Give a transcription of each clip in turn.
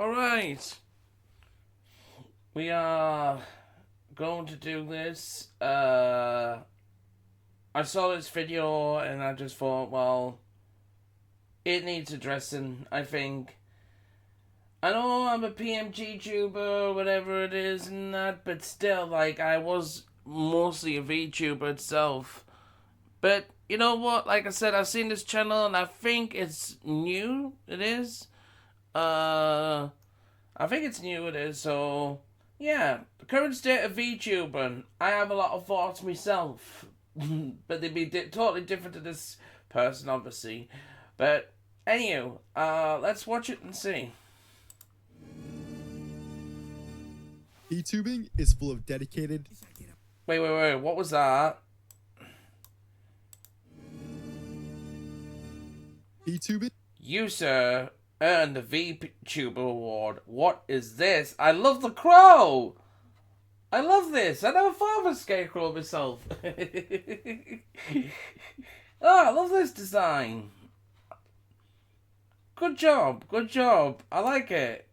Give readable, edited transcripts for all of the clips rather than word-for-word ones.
Alright. We are going to do this. I saw this video and I just thought, well, it needs addressing, I think. I know I'm a PMG tuber, whatever it is and that, but still, like, I was mostly a VTuber itself. But, you know what, like I said, I've seen this channel and I think it's new, it is. I think it's new, it is, so... Yeah, the current state of VTubing, I have a lot of thoughts myself. But they'd be totally different to this person, obviously. But, anywho, let's watch it and see. Vtubing is full of dedicated... Wait, what was that? Vtubing? You, sir, earned the VTuber award. What is this? I love the crow! I love this! I never thought of a scarecrow myself. Oh, I love this design. Good job, good job. I like it.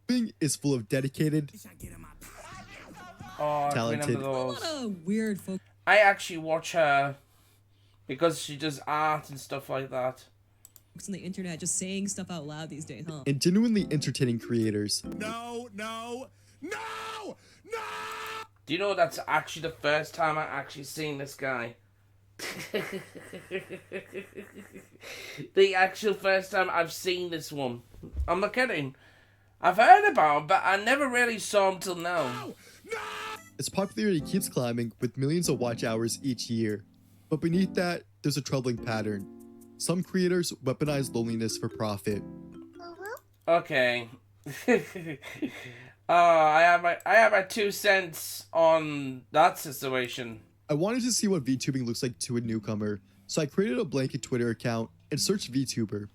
Vtubing is full of dedicated... Oh, talented. those. What a weird folk. I actually watch her because she does art and stuff like that. Folks on the internet just saying stuff out loud these days, huh? and genuinely entertaining creators. No! Do you know that's actually the first time I actually seen this guy? The actual first time I've seen this one. I'm not kidding. I've heard about him, but I never really saw him till now. Its popularity keeps climbing with millions of watch hours each year. But beneath that, there's a troubling pattern. Some creators weaponize loneliness for profit. Okay. I have my 2 cents on that situation. I wanted to see what VTubing looks like to a newcomer, so I created a blanket Twitter account and searched VTuber.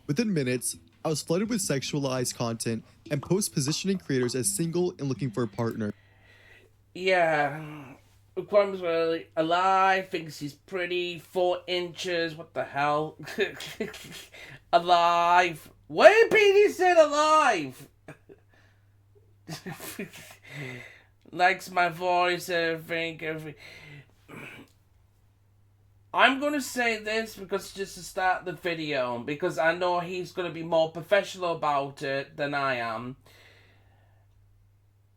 Within minutes, I was flooded with sexualized content and posts positioning creators as single and looking for a partner. Yeah. Requirements were alive, thinks he's pretty, 4 inches, what the hell? Alive. Wait, Petey said alive! Likes my voice, everything. I'm gonna say this because just to start the video, because I know he's gonna be more professional about it than I am.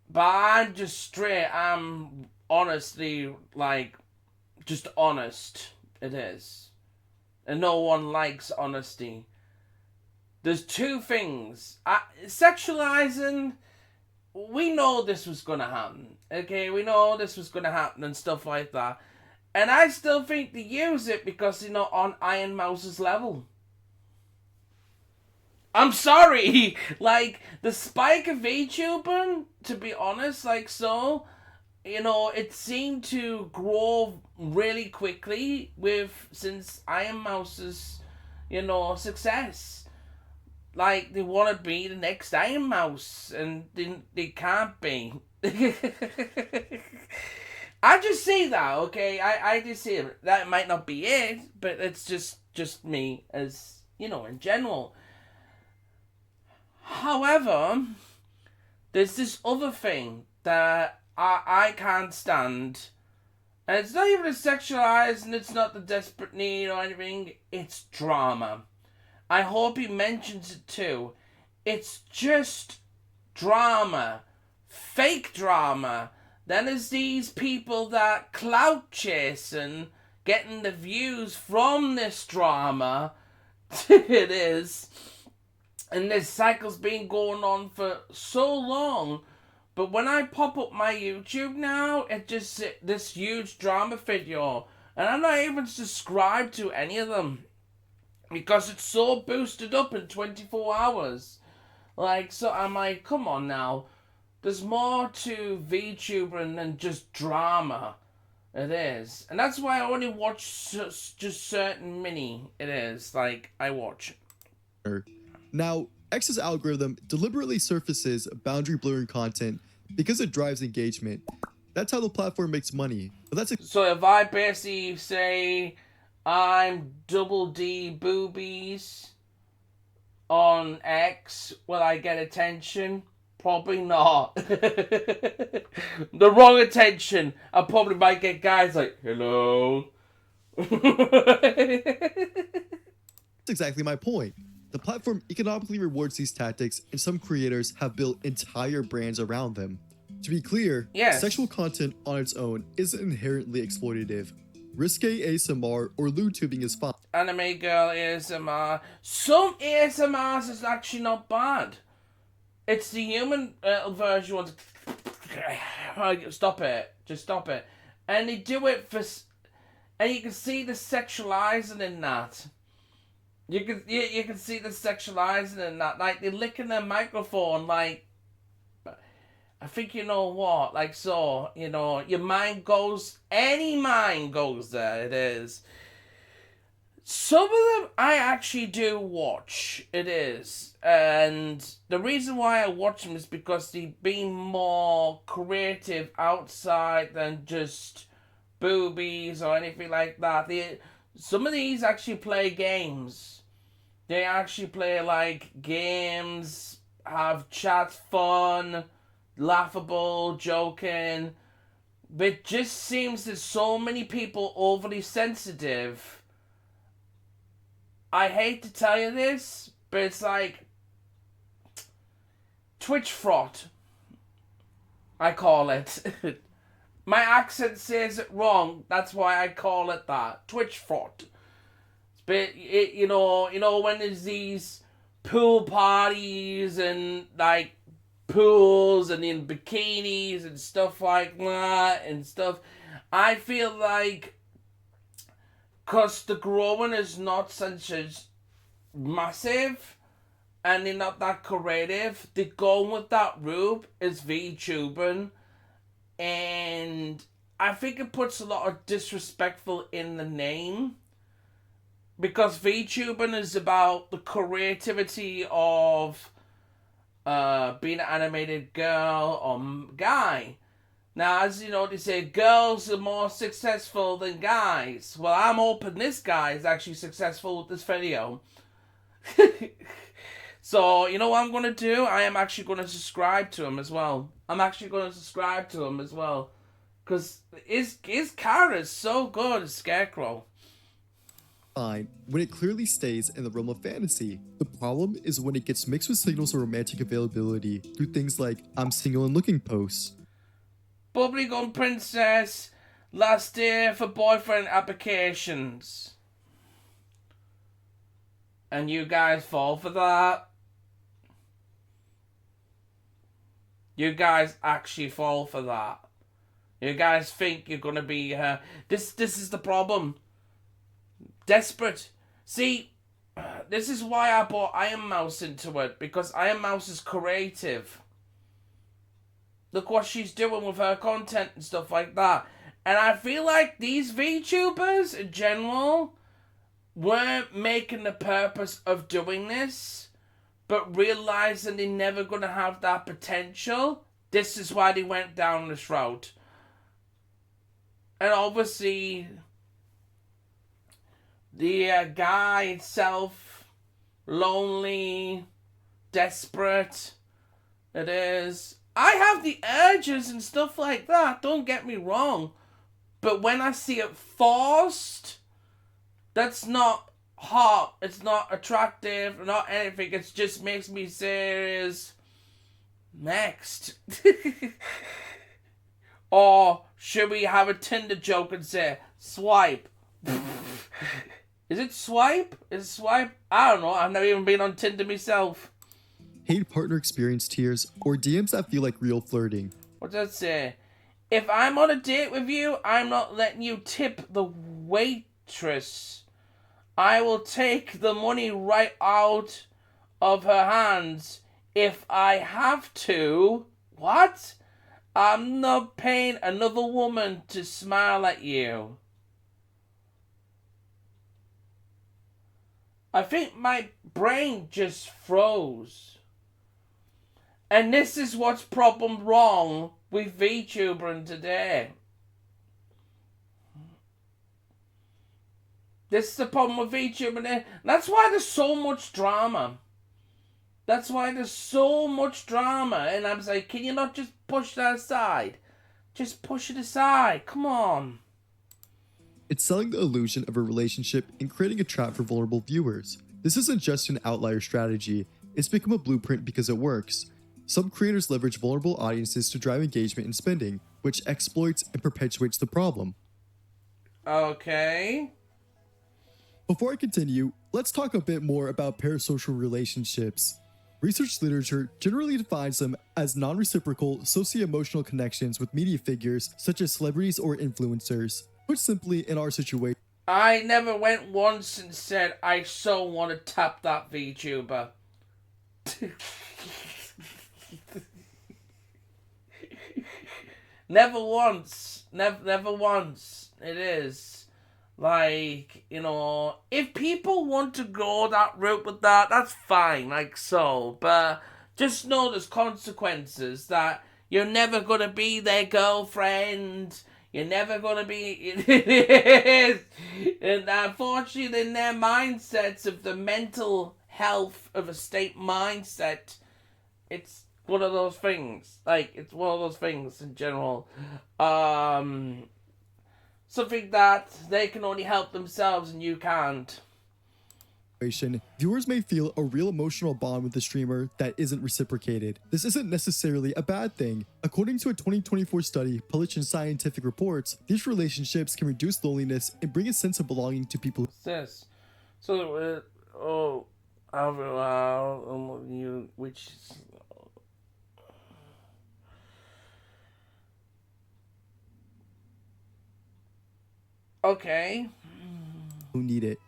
But I'm just straight, I'm honestly, like, just honest. It is. And no one likes honesty. There's 2 things. Sexualizing, we know this was gonna happen. Okay, we know this was gonna happen and stuff like that. And I still think they use it because they're not on Iron Mouse's level. I'm sorry, like, the spike of VTubing, to be honest, like, so, you know, it seemed to grow really quickly since Iron Mouse's, you know, success. Like, they want to be the next Iron Mouse, and they can't be. I just see that, okay? I just see it. That might not be it, but it's just me as, you know, in general. However, there's this other thing that I can't stand. And it's not even a sexualized and it's not the desperate need or anything. It's drama. I hope he mentions it too. It's just drama. Fake drama. Then there's these people that clout chasing, getting the views from this drama. It is. And this cycle's been going on for so long. But when I pop up my YouTube now, it just this huge drama video. And I'm not even subscribed to any of them. Because it's so boosted up in 24 hours. Like, so I'm like, come on now. There's more to VTubing than just drama. It is. And that's why I only watch just certain mini. It is. Like, I watch. Now, X's algorithm deliberately surfaces boundary-blurring content because it drives engagement. That's how the platform makes money. But that's So if I basically say I'm double D boobies, on X, will I get attention? Probably not. The wrong attention. I probably might get guys like, hello. That's exactly my point. The platform economically rewards these tactics, and some creators have built entire brands around them. To be clear, Yes. sexual content on its own isn't inherently exploitative. Risque ASMR or Vtubing is fine. Anime girl ASMR. Some ASMRs is actually not bad. It's the human version ones. Stop it. Just stop it. And they do it for... And you can see the sexualizing in that. You can see the sexualizing in that. Like, they're licking their microphone, like... I think you know what, like, so, you know, your mind goes... Any mind goes there, it is. Some of them I actually do watch, it is. And the reason why I watch them is because they've been more creative outside than just boobies or anything like that. Some of these actually play games. They actually play, like, games, have chat, fun, laughable, joking. But it just seems that so many people overly sensitive. I hate to tell you this, but it's like Twitch fraud. I call it. My accent says it wrong. That's why I call it that. Twitch fraud. But you know when there's these pool parties and like pools and in bikinis and stuff like that and stuff, I feel like because the growing is not such as massive and they're not that creative, they're going with that route is VTubing, and I think it puts a lot of disrespectful in the name, because VTubing is about the creativity of being an animated girl or guy. Now, as you know, they say girls are more successful than guys. Well, I'm hoping this guy is actually successful with this video. So, you know what I'm going to do? I am actually going to subscribe to him as well. Because his character is so good as Scarecrow. Fine when it clearly stays in the realm of fantasy. The problem is when it gets mixed with signals of romantic availability through things like I'm single and looking posts. Bubblegum Princess, last day for boyfriend applications. And you guys fall for that. You guys actually fall for that. You guys think you're gonna be this is the problem. Desperate. See, this is why I brought Iron Mouse into it, because Iron Mouse is creative. Look what she's doing with her content and stuff like that. And I feel like these VTubers in general weren't making the purpose of doing this, but realizing they're never going to have that potential. This is why they went down this route. And obviously, the guy itself, lonely, desperate, it is. I have the urges and stuff like that, don't get me wrong. But when I see it forced, that's not hot, it's not attractive, not anything. It just makes me serious. Next. Or should we have a Tinder joke and say, swipe? Is it swipe? Is it swipe? I don't know, I've never even been on Tinder myself. Hate partner experience tiers, or DMs that feel like real flirting. What does it say? If I'm on a date with you, I'm not letting you tip the waitress. I will take the money right out of her hands if I have to. What? I'm not paying another woman to smile at you. I think my brain just froze. And this is what's problem wrong with VTubing today. This is the problem with VTubing. That's why there's so much drama. That's why there's so much drama, and I'm like, can you not just push that aside? Just push it aside. Come on. It's selling the illusion of a relationship and creating a trap for vulnerable viewers. This isn't just an outlier strategy, it's become a blueprint because it works. Some creators leverage vulnerable audiences to drive engagement and spending, which exploits and perpetuates the problem. Okay. Before I continue, let's talk a bit more about parasocial relationships. Research literature generally defines them as non-reciprocal socio-emotional connections with media figures such as celebrities or influencers. Put simply, in our situation, I never went once and said, I so want to tap that VTuber. Never once. Never once. It is. Like, you know, if people want to go that route with that, that's fine, like so. But just know there's consequences that you're never going to be their girlfriend. You're never going to be... And unfortunately, in their mindsets of the mental health of a state mindset, it's one of those things. Like, it's one of those things in general. Something that they can only help themselves and you can't. viewers may feel a real emotional bond with the streamer that isn't reciprocated. This isn't necessarily a bad thing. According to a 2024 study published in Scientific Reports, these relationships can reduce loneliness and bring a sense of belonging to people. What's this? So, which... Okay. Who need it.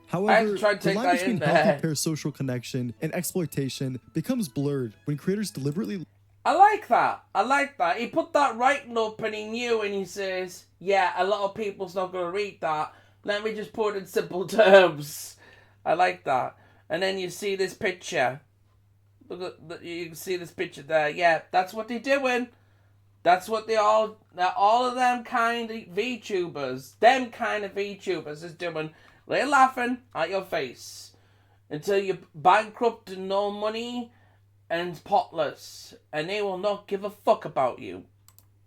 I However, tried to the take line that between in healthy there. parasocial connection and exploitation becomes blurred when creators deliberately I like that. I like that. He put that writing up and he knew and he says, yeah, a lot of people's not going to read that. Let me just put it in simple terms. I like that. And then you see this picture. Look at, you can see this picture there. Yeah, that's what they're doing. That's what all of them kind of VTubers, is doing. They're laughing at your face until you're bankrupt and no money and potless, and they will not give a fuck about you.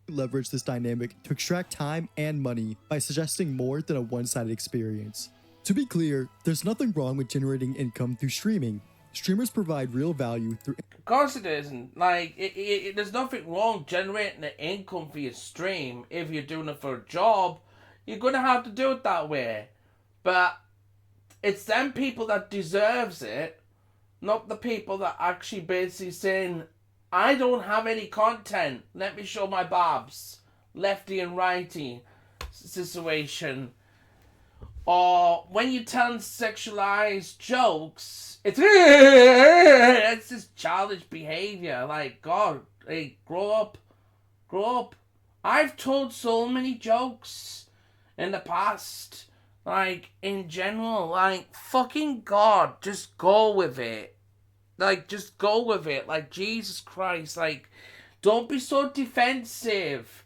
leverage this dynamic to extract time and money by suggesting more than a one-sided experience. To be clear, there's nothing wrong with generating income through streaming. Streamers provide real value through... Of course it isn't. Like, there's nothing wrong generating an income for your stream if you're doing it for a job. You're going to have to do it that way. But it's them people that deserves it, not the people that actually basically saying, I don't have any content. Let me show my babs. Lefty and righty situation. Or when you tell sexualized jokes, it's just childish behavior. Like, God, hey, grow up. Grow up. I've told so many jokes in the past. Like, in general, like, fucking God, just go with it. Like, just go with it. Like, Jesus Christ, like, don't be so defensive.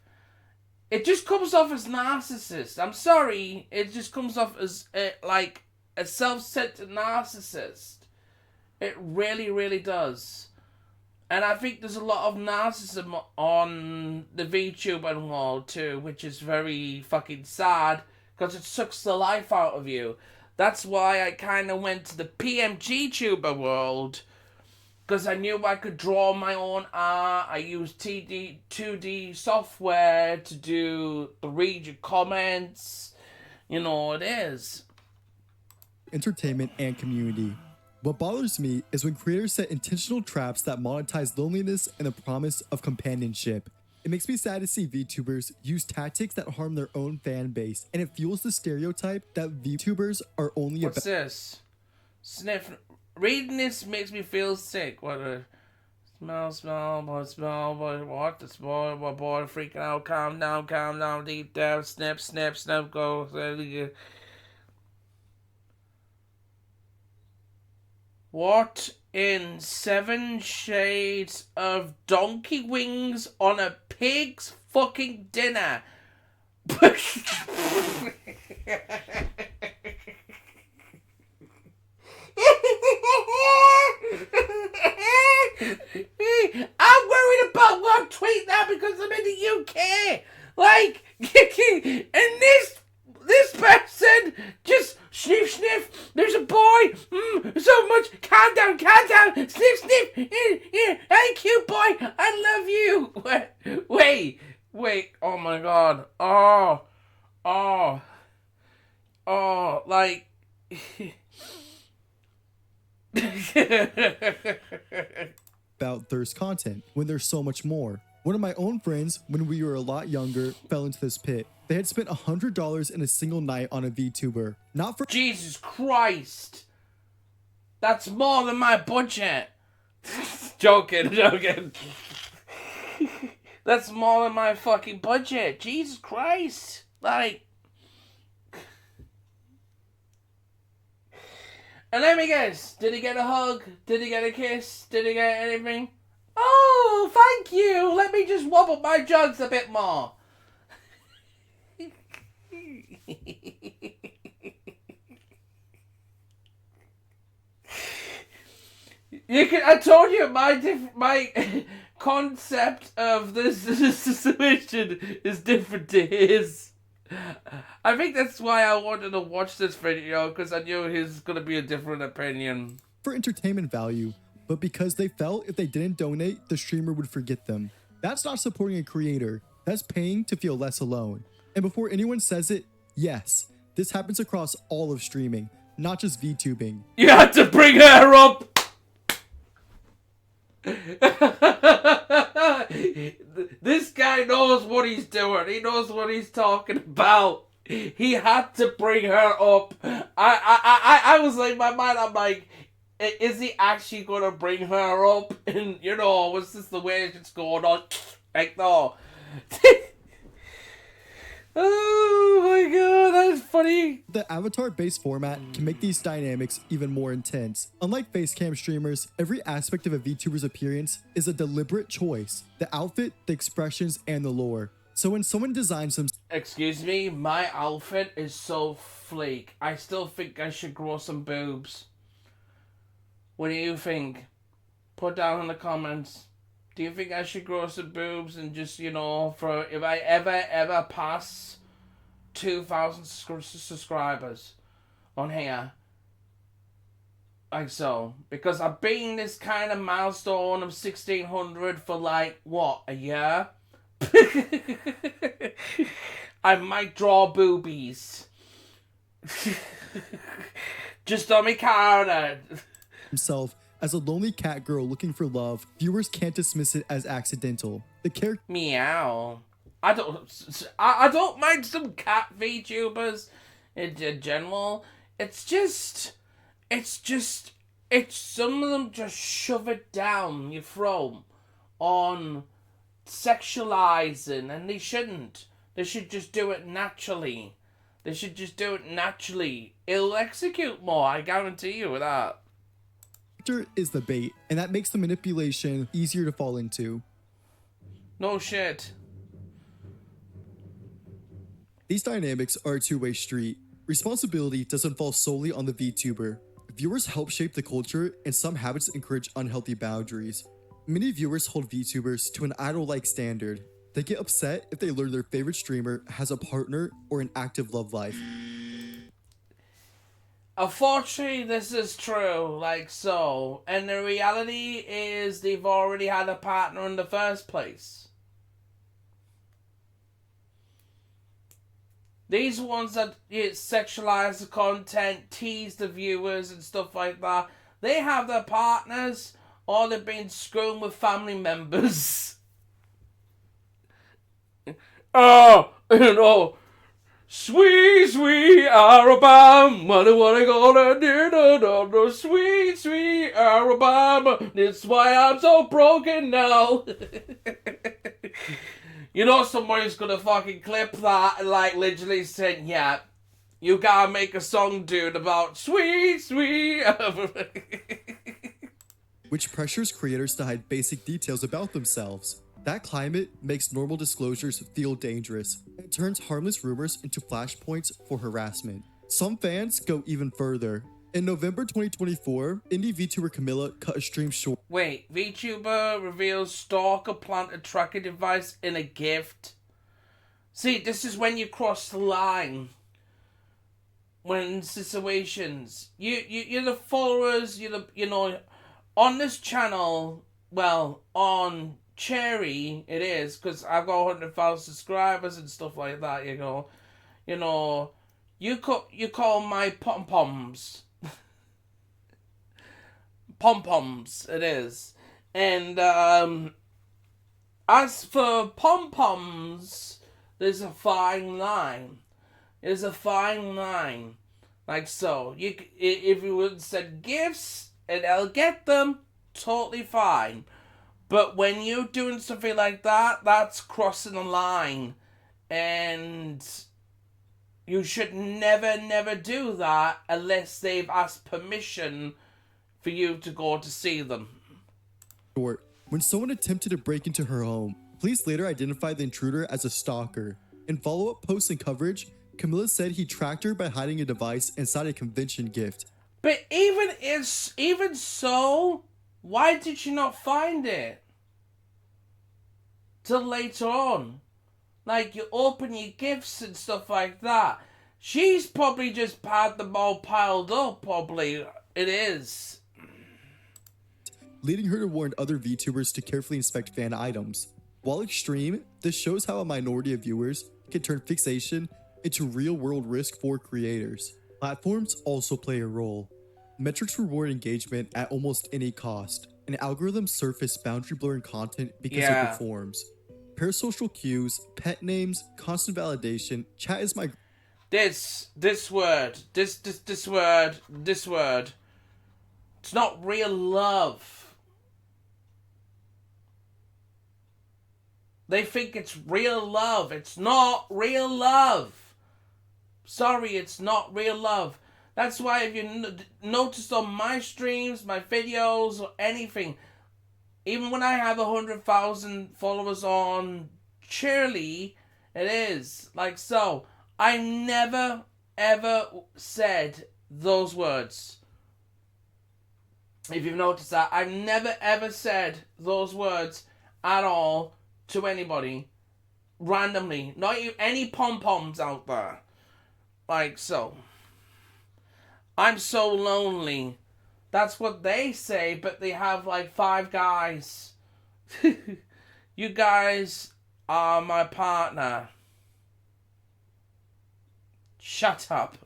It just comes off as narcissist. I'm sorry. It just comes off as, like, a self-centered narcissist. It really, really does. And I think there's a lot of narcissism on the VTuber world, too, which is very fucking sad, because it sucks the life out of you. That's why I kind of went to the PMG tuber world, because I knew I could draw my own art. I used 2D software to read your comments. You know, it is. entertainment and community. What bothers me is when creators set intentional traps that monetize loneliness and the promise of companionship. It makes me sad to see VTubers use tactics that harm their own fan base, and it fuels the stereotype that VTubers are only What's this? Sniff. Reading this makes me feel sick. What a smell, boy, what the boy, freaking out, calm down, deep down, snip, go. What in 7 shades of donkey wings on a pig's fucking dinner? I'm worried about one tweet now because I'm in the UK. Like, and this person just sniff sniff. There's a boy. So much. Calm down. Sniff sniff. Hey, cute boy. I love you. Wait. Oh my god. Like. About thirst content when there's so much more. One of my own friends, when we were a lot younger, fell into this pit. They had spent $100 in a single night on a VTuber. Not for Jesus Christ. That's more than my budget. Joking. That's more than my fucking budget. Jesus Christ. Like. And let me guess, did he get a hug? Did he get a kiss? Did he get anything? Oh, thank you. Let me just wobble my jugs a bit more. I told you my concept of this situation is different to his. I think that's why I wanted to watch this video, because I knew his gonna be a different opinion. For entertainment value, but because they felt if they didn't donate, the streamer would forget them. That's not supporting a creator. That's paying to feel less alone. And before anyone says it, yes, this happens across all of streaming, not just VTubing. You had to bring her up! This guy knows what he's doing. He knows what he's talking about. He had to bring her up. I was like, my mind, I'm like, is he actually gonna bring her up? And was this the way it's going on? Like, no. Oh my god, that's funny. The avatar-based format can make these dynamics even more intense. Unlike facecam streamers, every aspect of a VTuber's appearance is a deliberate choice. The outfit, the expressions, and the lore. So when someone designs them... Excuse me, my outfit is so flake. I still think I should grow some boobs. What do you think? Put down in the comments. Do you think I should grow some boobs and just, for if I ever pass 2,000 subscribers on here? Like so. Because I've been this kind of milestone of 1,600 for like, what, a year? I might draw boobies. Just on me counter. Himself as a lonely cat girl looking for love, viewers can't dismiss it as accidental. The character... Meow. I don't mind some cat VTubers in general. It's some of them just shove it down your throat on sexualizing, and they shouldn't. They should just do it naturally. It'll execute more, I guarantee you that. Is the bait, and that makes the manipulation easier to fall into. No shit. These dynamics are a two-way street. Responsibility doesn't fall solely on the VTuber. Viewers help shape the culture, and some habits encourage unhealthy boundaries. Many viewers hold VTubers to an idol-like standard. They get upset if they learn their favorite streamer has a partner or an active love life. Unfortunately, this is true, like so. And the reality is they've already had a partner in the first place. These ones that sexualize the content, tease the viewers and stuff like that, they have their partners or they've been screwing with family members. Sweet, sweet Alabama, what I gonna do, no, sweet, sweet Alabama, that's why I'm so broken now. Somebody's gonna fucking clip that and literally say, yeah, you gotta make a song, dude, about sweet, sweet which pressures creators to hide basic details about themselves. That climate makes normal disclosures feel dangerous and turns harmless rumors into flashpoints for harassment. Some fans go even further In November 2024, indie VTuber Camilla cut a stream short. Wait, VTuber reveals stalker planted tracking device in a gift. See, this is when you cross the line. When situations, you're the followers, on this channel, well, on Cherry, it is, because I've got 100,000 subscribers and stuff like that, you call my pom-poms. Pom-poms, it is. And, as for pom-poms, there's a fine line. There's a fine line. Like so. If you would said gifts, and I'll get them, totally fine. But when you're doing something like that, that's crossing the line. And you should never do that unless they've asked permission for you to go to see them. When someone attempted to break into her home, police later identified the intruder as a stalker. In follow-up posts and coverage, Camilla said he tracked her by hiding a device inside a convention gift. But even so, why did you not find it till later on? Like, you open your gifts and stuff like that. She's probably just had them all piled up, probably. It is. Leading her to warn other VTubers to carefully inspect fan items. While extreme, this shows how a minority of viewers can turn fixation into real-world risk for creators. Platforms also play a role. Metrics reward engagement at almost any cost, and algorithms surface boundary-blurring content because it performs. Parasocial cues, pet names, constant validation, chat is my... This word. It's not real love. They think it's real love. It's not real love. Sorry, it's not real love. That's why if you noticed on my streams, my videos, or anything, even when I have 100,000 followers on Cheerly, it is like so. I never ever said those words. If you've noticed that, I've never ever said those words at all to anybody randomly. Not any pom-poms out there. Like so. I'm so lonely. That's what they say, but they have like 5 guys. You guys are my partner. Shut up.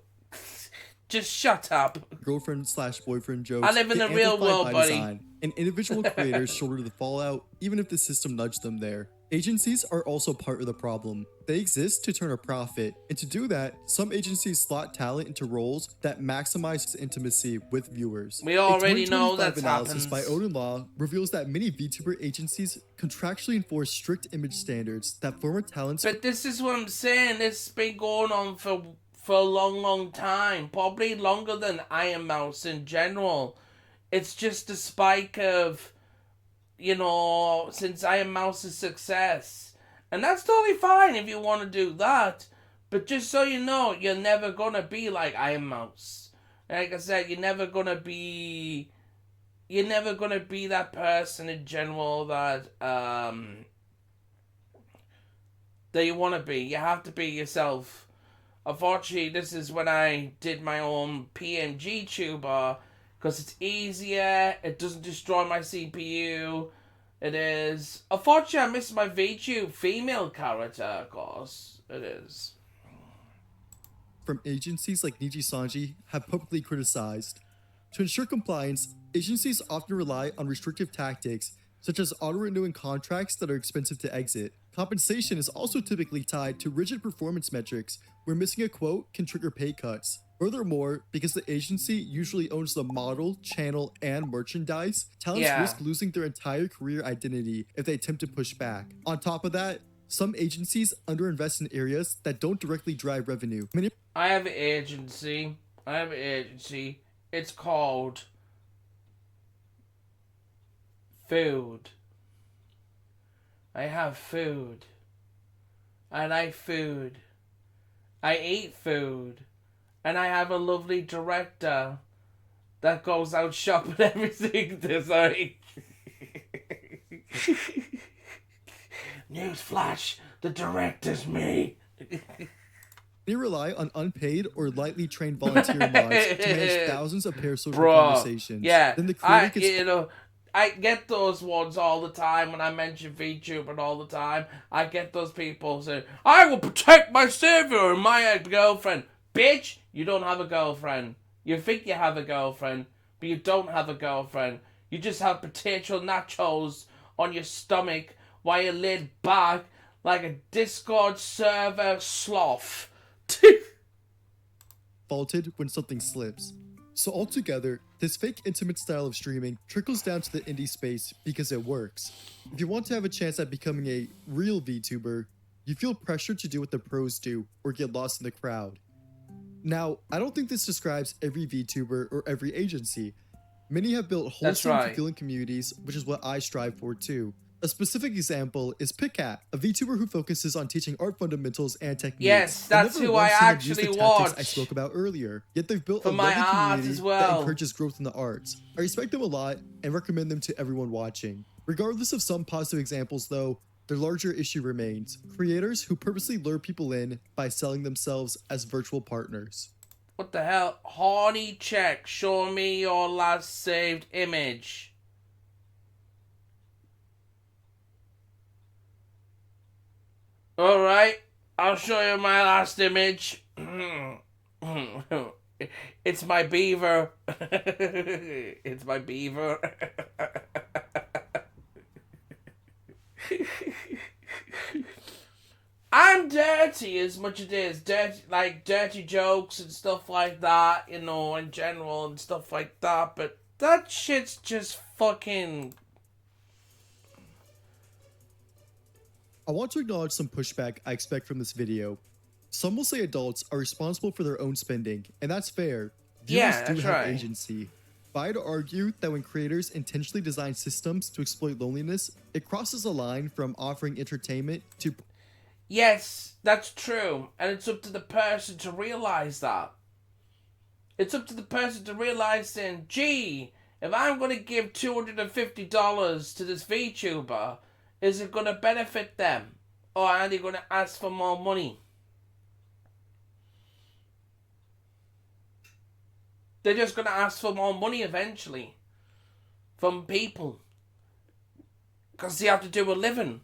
Just shut up. Girlfriend/boyfriend jokes. I live in the real world, buddy. And individual creators shoulder the fallout, even if the system nudged them there. Agencies are also part of the problem. They exist to turn a profit, and to do that, some agencies slot talent into roles that maximize intimacy with viewers. We already know that that's analysis happens. by Odin Law reveals that many VTuber agencies contractually enforce strict image standards that former talents... But this is what I'm saying. This has been going on for a long time. Probably longer than Iron Mouse in general. It's just a spike of, since Iron Mouse's success. And that's totally fine if you want to do that. But just so you know, you're never going to be like Iron Mouse. Like I said, you're never going to be that person in general that you want to be. You have to be yourself. Unfortunately, this is when I did my own PNG tuber, because it's easier, it doesn't destroy my CPU, it is... Unfortunately, I miss my VTube female character, of course, it is. From agencies like Niji Sanji have publicly criticized. To ensure compliance, agencies often rely on restrictive tactics, such as auto-renewing contracts that are expensive to exit. Compensation is also typically tied to rigid performance metrics, where missing a quote can trigger pay cuts. Furthermore, because the agency usually owns the model, channel, and merchandise, talents risk losing their entire career identity if they attempt to push back. On top of that, some agencies underinvest in areas that don't directly drive revenue. I have an agency. It's called food. I have food. I like food. I eat food. And I have a lovely director that goes out shopping everything. Sorry. Newsflash, the director's me. They rely on unpaid or lightly trained volunteer mods to manage thousands of parasocial Bro, conversations. yeah, Then the creator gets I get those ones all the time when I mention VTubing all the time. I get those people saying, I will protect my savior and my girlfriend. Bitch, you don't have a girlfriend. You think you have a girlfriend, but you don't have a girlfriend. You just have potato nachos on your stomach while you laid back like a Discord server sloth. faulted when something slips. So altogether, this fake intimate style of streaming trickles down to the indie space because it works. If you want to have a chance at becoming a real VTuber, you feel pressured to do what the pros do or get lost in the crowd. Now, I don't think this describes every VTuber or every agency. Many have built wholesome, fulfilling communities, which is what I strive for too. A specific example is Pickat, a VTuber who focuses on teaching art fundamentals and techniques. Yes, that's who I actually watch. I spoke about earlier. Yet they've built for a my loving art community as well. that encourages growth in the arts. I respect them a lot and recommend them to everyone watching. Regardless of some positive examples though, the larger issue remains. Creators who purposely lure people in by selling themselves as virtual partners. What the hell? Horny check, show me your last saved image. Alright, I'll show you my last image. It's my beaver. It's my beaver. I'm dirty as much as it is. Dirty jokes and stuff like that, you know, in general and stuff like that. But that shit's just fucking... I want to acknowledge some pushback I expect from this video. Some will say adults are responsible for their own spending, and that's fair. Viewers do have agency. But I'd argue that when creators intentionally design systems to exploit loneliness, it crosses a line from offering entertainment to... Yes, that's true. And it's up to the person to realize that. It's up to the person to realize then, gee, if I'm going to give $250 to this VTuber, is it going to benefit them? Or are they going to ask for more money? They're just going to ask for more money eventually. From people. Because they have to do a living.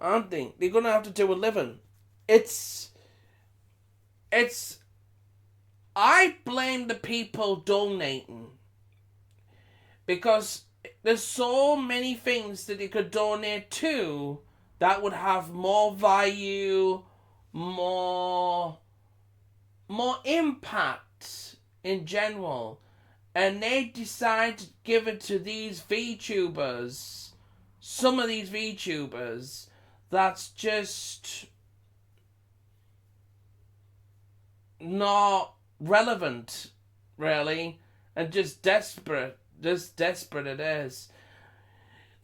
Aren't they? They're going to have to do a living. I blame the people donating. Because there's so many things that you could donate to that would have more value, more impact in general. And they decide to give it to these VTubers, some of these VTubers, that's just not relevant, really, and just desperate. Just desperate it is.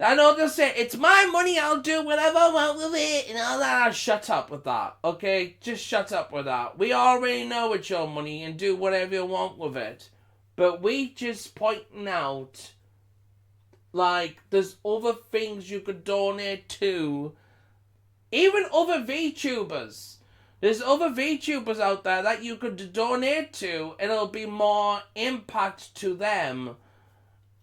I know they'll say, it's my money, I'll do whatever I want with it, and all that. Shut up with that, okay? Just shut up with that. We already know it's your money, and do whatever you want with it. But we just pointing out, like, there's other things you could donate to. Even other VTubers. There's other VTubers out there that you could donate to, and it'll be more impact to them.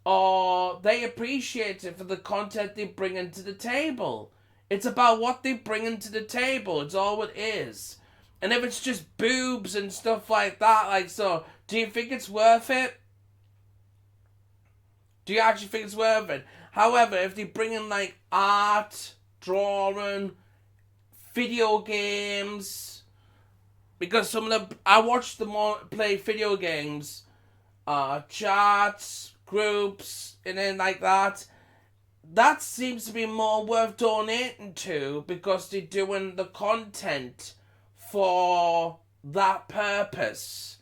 Or they appreciate it for the content they bring into the table. It's about what they bring into the table. It's all it is. And if it's just boobs and stuff like that, like so, do you think it's worth it? Do you actually think it's worth it? However, if they bring in like art, drawing, video games, because some of them, I watch them all play video games, charts, groups, and then like that. That seems to be more worth donating to because they're doing the content for that purpose.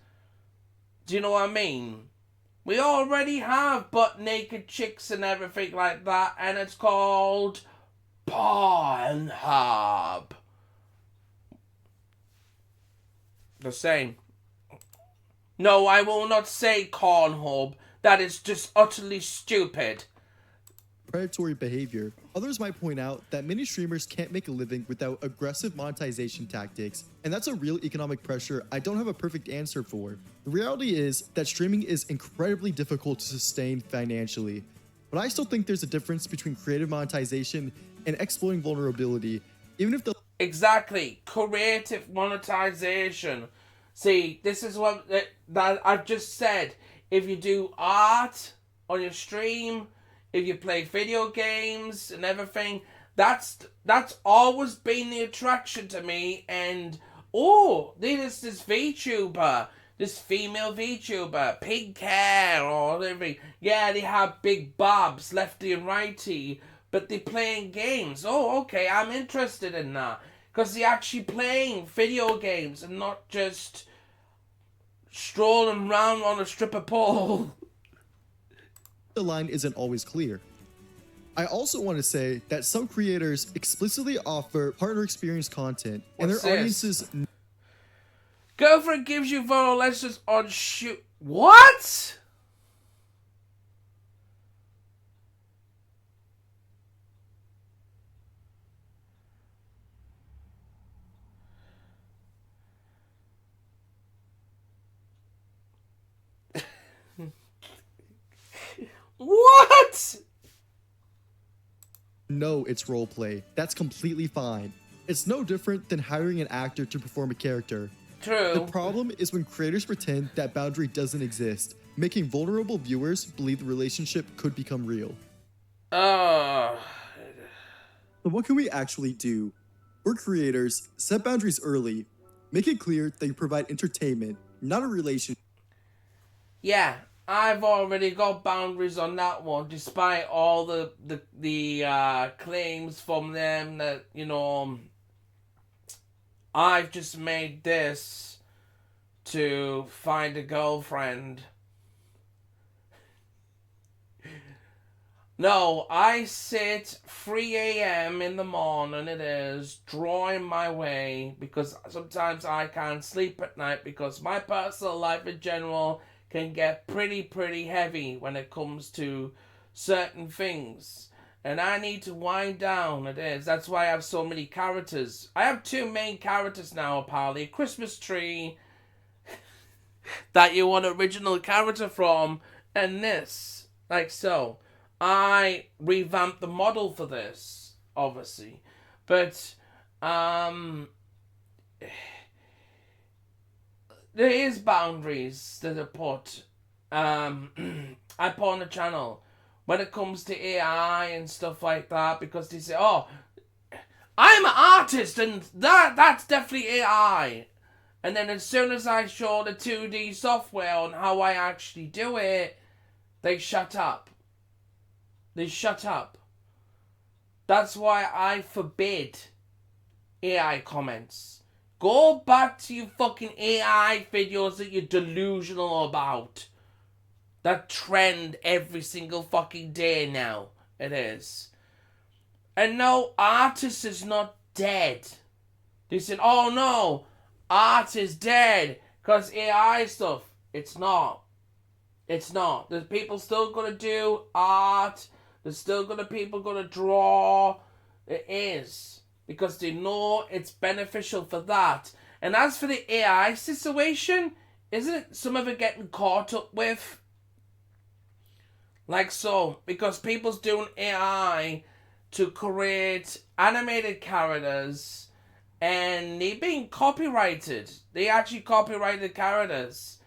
Do you know what I mean? We already have butt naked chicks and everything like that, and it's called No, I will not say Cornhub. That is just utterly stupid. predatory behavior. Others might point out that many streamers can't make a living without aggressive monetization tactics, and that's a real economic pressure I don't have a perfect answer for. The reality is that streaming is incredibly difficult to sustain financially, but I still think there's a difference between creative monetization and exploiting vulnerability, even if the Exactly. Creative monetization. See, this is what that I've just said. If you do art on your stream, if you play video games and everything, that's always been the attraction to me. And oh, there's this VTuber, this female VTuber, pink hair or everything. Yeah, they have big bobs, lefty and righty, but they're playing games. Oh, okay, I'm interested in that. Because they're actually playing video games and not just strolling around on a stripper pole. line isn't always clear. I also want to say that some creators explicitly offer partner experience content, and What's their this? audiences Girlfriend gives you photo lessons on shoot. What? What? know it's roleplay. That's completely fine. It's no different than hiring an actor to perform a character. The True. problem is when creators pretend that boundary doesn't exist, making vulnerable viewers believe the relationship could become real. Oh. So what can we actually do? We're creators, set boundaries early. Make it clear that you provide entertainment, not a relationship. Yeah, I've already got boundaries on that one, despite all the claims from them that, you know, I've just made this to find a girlfriend. No, I sit 3 a.m. in the morning, it is, drawing my way, because sometimes I can't sleep at night because my personal life in general can get pretty heavy when it comes to certain things. And I need to wind down, it is. That's why I have so many characters. I have 2 main characters now, apparently. A Christmas tree that you want an original character from, and this. Like so. I revamped the model for this, obviously. But, there is boundaries that are put, I put on the channel when it comes to AI and stuff like that, because they say, oh, I'm an artist and that's definitely AI. And then as soon as I show the 2D software on how I actually do it, they shut up. They shut up. That's why I forbid AI comments. Go back to your fucking AI videos that you're delusional about. That trend every single fucking day now. It is. And no, artist is not dead. They said, oh no, art is dead because AI stuff. It's not. It's not. There's people still gonna do art. There's still gonna people gonna draw. It is. Because they know it's beneficial for that. And as for the AI situation, isn't some of it getting caught up with? Like so. Because people's doing AI to create animated characters and they're being copyrighted. They actually copyrighted characters.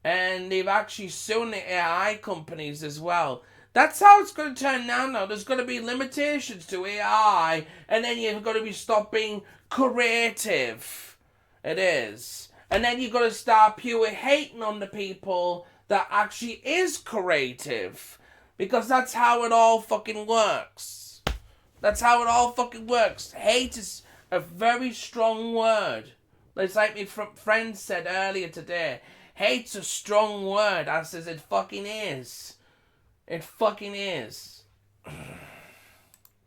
And they've actually sued the AI companies as well. That's how it's going to turn now. There's going to be limitations to AI, and then you're going to be stop being creative. It is. And then you're going to start pure hating on the people that actually is creative. Because that's how it all fucking works. That's how it all fucking works. Hate is a very strong word. It's like my friend said earlier today. Hate's a strong word. I says it fucking is. It fucking is.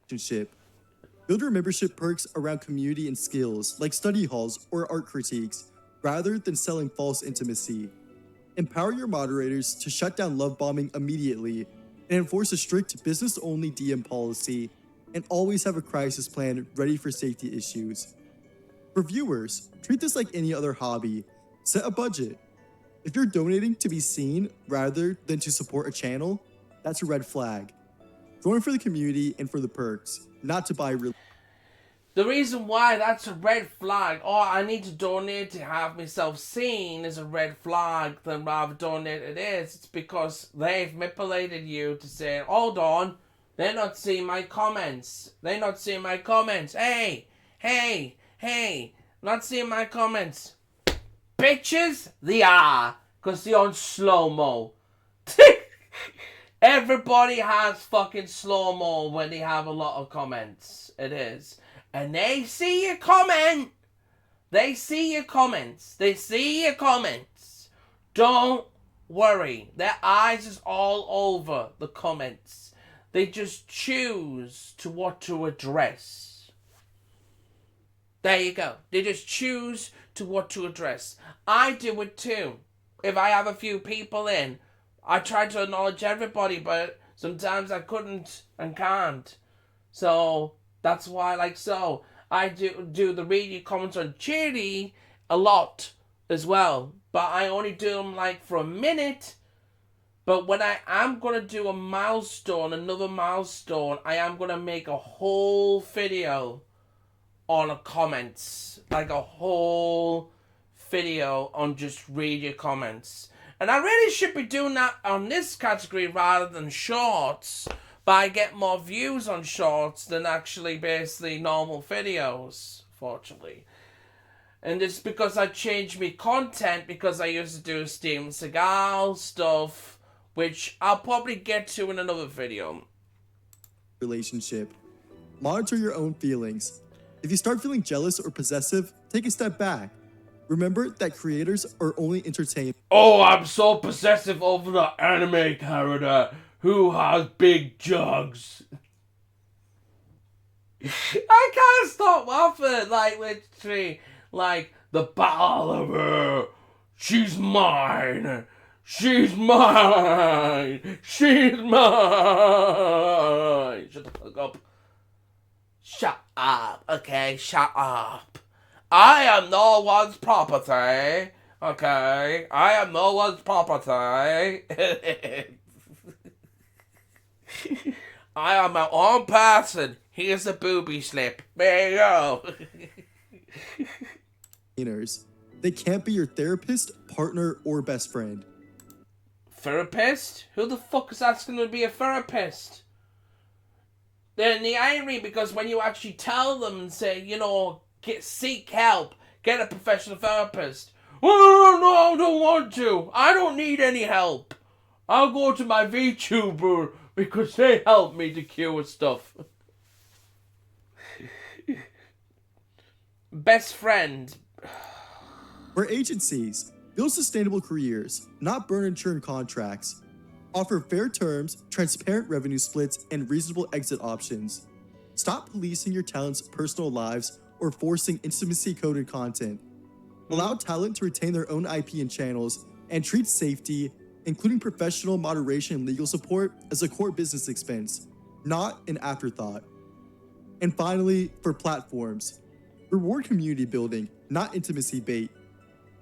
Build your membership perks around community and skills, like study halls or art critiques, rather than selling false intimacy. Empower your moderators to shut down love bombing immediately and enforce a strict business-only DM policy, and always have a crisis plan ready for safety issues. For viewers, treat this like any other hobby. Set a budget. If you're donating to be seen rather than to support a channel, that's a red flag. Join for the community and for the perks, not to buy The reason why that's a red flag, or I need to donate to have myself seen, is a red flag than rather donate it is. It's because they've manipulated you to say, hold on, they're not seeing my comments. They're not seeing my comments. Hey, not seeing my comments. Bitches, they are, because they're on slow-mo. Everybody has fucking slow-mo when they have a lot of comments. It is. And they see your comment. They see your comments. They see your comments. Don't worry. Their eyes is all over the comments. They just choose to what to address. There you go. They just choose to what to address. I do it too. If I have a few people in, I try to acknowledge everybody, but sometimes I couldn't and can't. So that's why, I do the read your comments on Charity a lot as well. But I only do them for a minute. But when I am going to do another milestone, I am going to make a whole video on the comments. Like a whole video on just read your comments. And I really should be doing that on this category rather than shorts. But I get more views on shorts than actually basically normal videos, fortunately. And it's because I changed my content, because I used to do Steven Seagal stuff, which I'll probably get to in another video. relationship. Monitor your own feelings. If you start feeling jealous or possessive, take a step back. Remember that creators are only entertainment. Oh, I'm so possessive over the anime character who has big jugs. I can't stop laughing, literally, the battle of her. She's mine. She's mine. She's mine. Shut the fuck up. Shut up, okay? Shut up. I am no one's property, okay? I am no one's property. I am my own person. Here's a booby slip. There you go. They can't be your therapist, partner, or best friend. Therapist? Who the fuck is asking to be a therapist? Then the irony, because when you actually tell them and say, seek help, get a professional therapist. Oh, no, I don't want to. I don't need any help. I'll go to my VTuber because they help me to cure stuff. Best friend. For agencies, build sustainable careers, not burn and churn contracts. Offer fair terms, transparent revenue splits, and reasonable exit options. Stop policing your talent's personal lives or forcing intimacy-coded content. Allow talent to retain their own IP and channels, and treat safety, including professional moderation and legal support, as a core business expense, not an afterthought. And finally, for platforms, reward community building, not intimacy bait.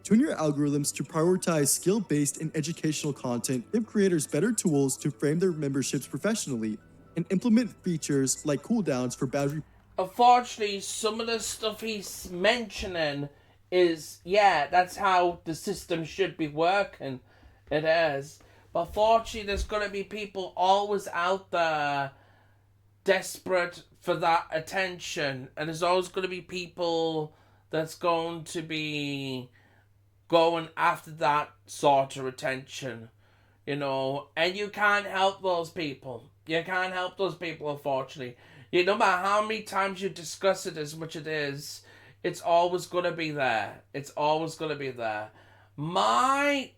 Tune your algorithms to prioritize skill-based and educational content, give creators better tools to frame their memberships professionally, and implement features like cooldowns for boundary. Unfortunately, some of the stuff he's mentioning is, that's how the system should be working. It is. But fortunately, there's going to be people always out there desperate for that attention. And there's always going to be people that's going to be going after that sort of attention, and you can't help those people. You can't help those people, unfortunately. No matter how many times you discuss it as much as it is, it's always going to be there. It's always going to be there. My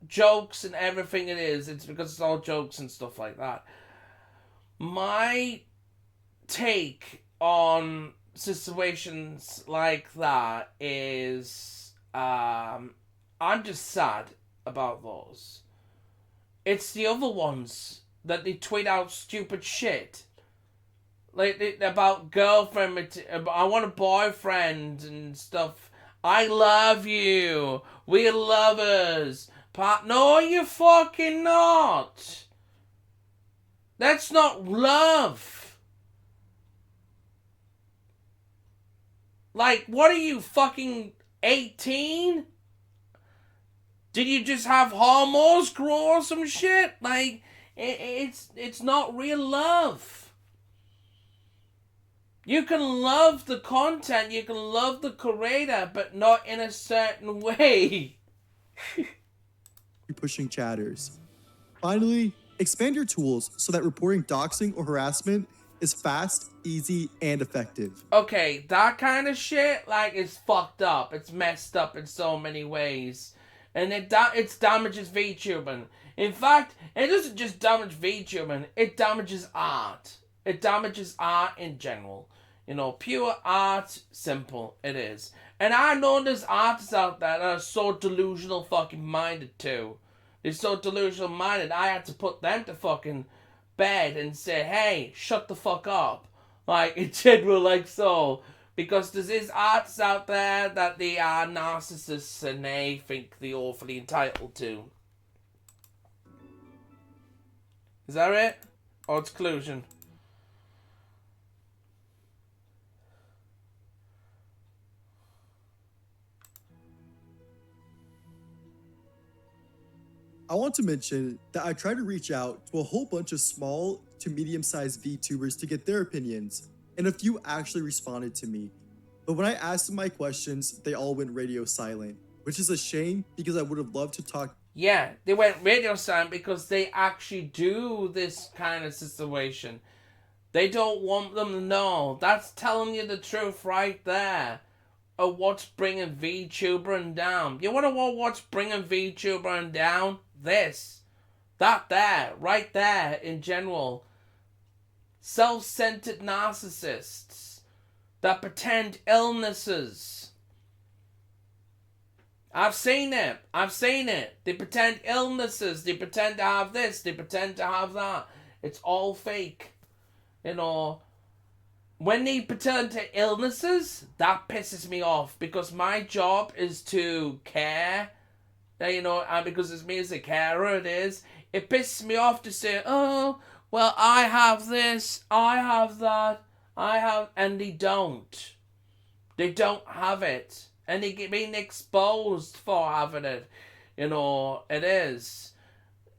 jokes and everything it's because it's all jokes and stuff like that. My take on situations like that is, I'm just sad. about those. It's the other ones that they tweet out stupid shit. Like about girlfriend, I want a boyfriend and stuff. I love you. We're lovers. No, you fucking not. That's not love. Like, what are you, fucking 18? Did you just have hormones grow or some shit? Like, it's not real love. You can love the content, you can love the creator, but not in a certain way. Pushing chatters. Finally, expand your tools so that reporting doxing or harassment is fast, easy, and effective. Okay, that kind of shit, like, is fucked up. It's messed up in so many ways. And it damages VTubing. In fact, it doesn't just damage VTubing, it damages art. It damages art in general. You know, pure art, simple, it is. And I know there's artists out there that are so delusional fucking minded too. They're so delusional minded, I had to put them to fucking bed and say, hey, shut the fuck up. Like, in general, like so. Because there's artists out there that they are narcissists and they think they're awfully entitled to. Is that it? Or it's collusion? I want to mention that I tried to reach out to a whole bunch of small to medium-sized VTubers to get their opinions, and a few actually responded to me. But when I asked them my questions, they all went radio silent, which is a shame because I would have loved to talk. Yeah, they went radio silent because they actually do this kind of situation. They don't want them to know. That's telling you the truth right there. Of what's bringing VTubering down. You want to know what's bringing VTubering down? This. That there. Right there in general. Self-centered narcissists that pretend illnesses. I've seen it. They pretend illnesses. They pretend to have this. They pretend to have that. It's all fake. You know, when they pretend to illnesses, that pisses me off because my job is to care. You know, and because it's me as a carer, it pisses me off to say, oh, well, I have this, I have that, and they don't. They don't have it. And they get being exposed for having it. You know, it is.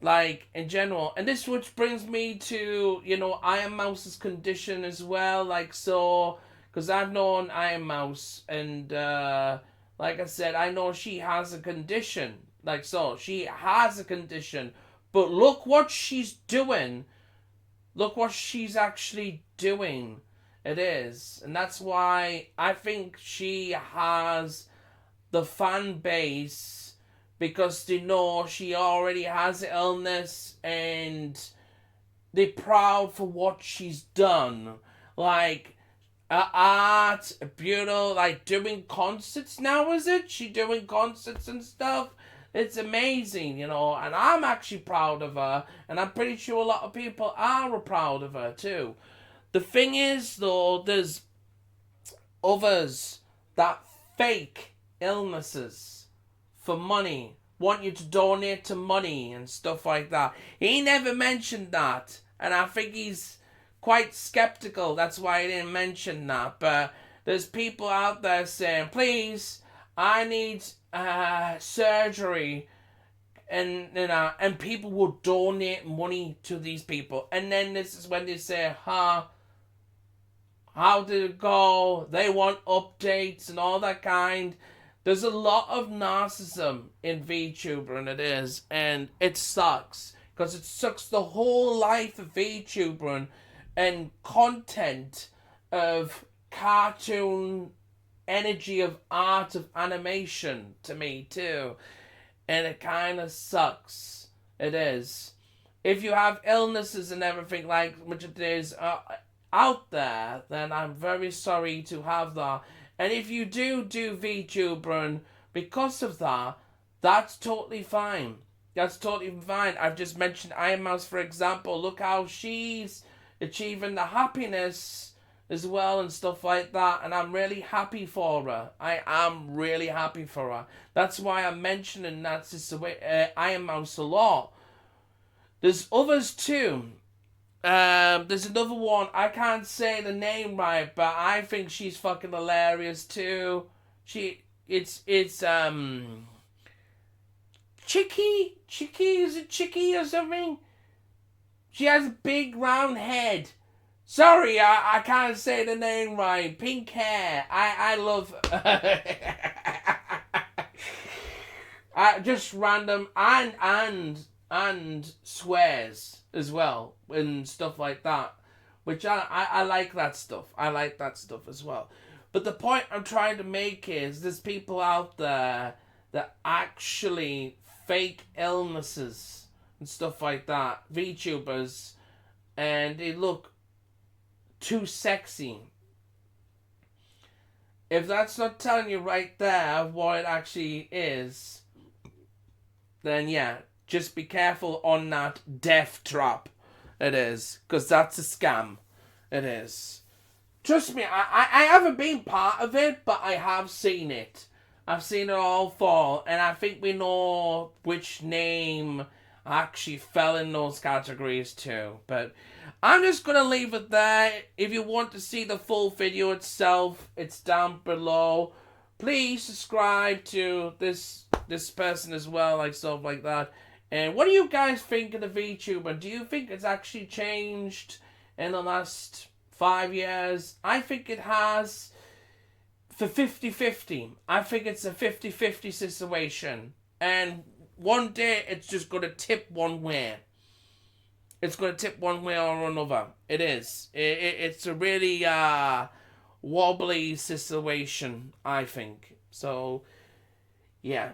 Like, in general. And this which brings me to, you know, Iron Mouse's condition as well. Like, so, because I've known Iron Mouse. And, like I said, I know she has a condition. Like, so, she has a condition. But look what she's doing. Look what she's actually doing. It is. And that's why I think she has the fan base because they know she already has the illness and they're proud for what she's done. Like, art, beautiful, like doing concerts now, is it? She doing concerts and stuff. It's amazing, you know, and I'm actually proud of her, and I'm pretty sure a lot of people are proud of her too. The thing is, though, there's others that fake illnesses for money, want you to donate to money and stuff like that. He never mentioned that, and I think he's quite skeptical. That's why he didn't mention that. But there's people out there saying, please, I need surgery, and you know, and people will donate money to these people, and then this is when they say, how did it go? They want updates and all that kind. There's a lot of narcissism in VTuber, and it is, and it sucks because it sucks the whole life of VTuber and content of cartoon energy of art of animation to me too, and it kind of sucks. It is. If you have illnesses and everything like which it is out there, then I'm very sorry to have that. And if you do VTuber because of that, That's totally fine. That's totally fine. I've just mentioned Iron Mouse, for example. Look how she's achieving the happiness as well and stuff like that. And I'm really happy for her. I am really happy for her. That's why I'm mentioning Iron Mouse a lot. There's others too. There's another one. I can't say the name right, but I think she's fucking hilarious too. It's Chicky? Is it Chicky or something? She has a big round head. Sorry, I can't say the name right. Pink hair. I love... just random and swears as well and stuff like that. Which I like that stuff. I like that stuff as well. But the point I'm trying to make is there's people out there that actually fake illnesses and stuff like that. VTubers. And they look too sexy. If that's not telling you right there what it actually is, then yeah, just be careful on that death trap. It is. Because that's a scam. It is. Trust me, I haven't been part of it, but I have seen it. I've seen it all fall, and I think we know which name actually fell in those categories too. But I'm just going to leave it there. If you want to see the full video itself, it's down below. Please subscribe to this person as well, like stuff like that. And what do you guys think of the VTuber? Do you think it's actually changed in the last 5 years? I think it has for 50-50. I think it's a 50-50 situation. And one day it's just going to tip one way. It's going to tip one way or another. It is. It's a really wobbly situation, I think. So, yeah.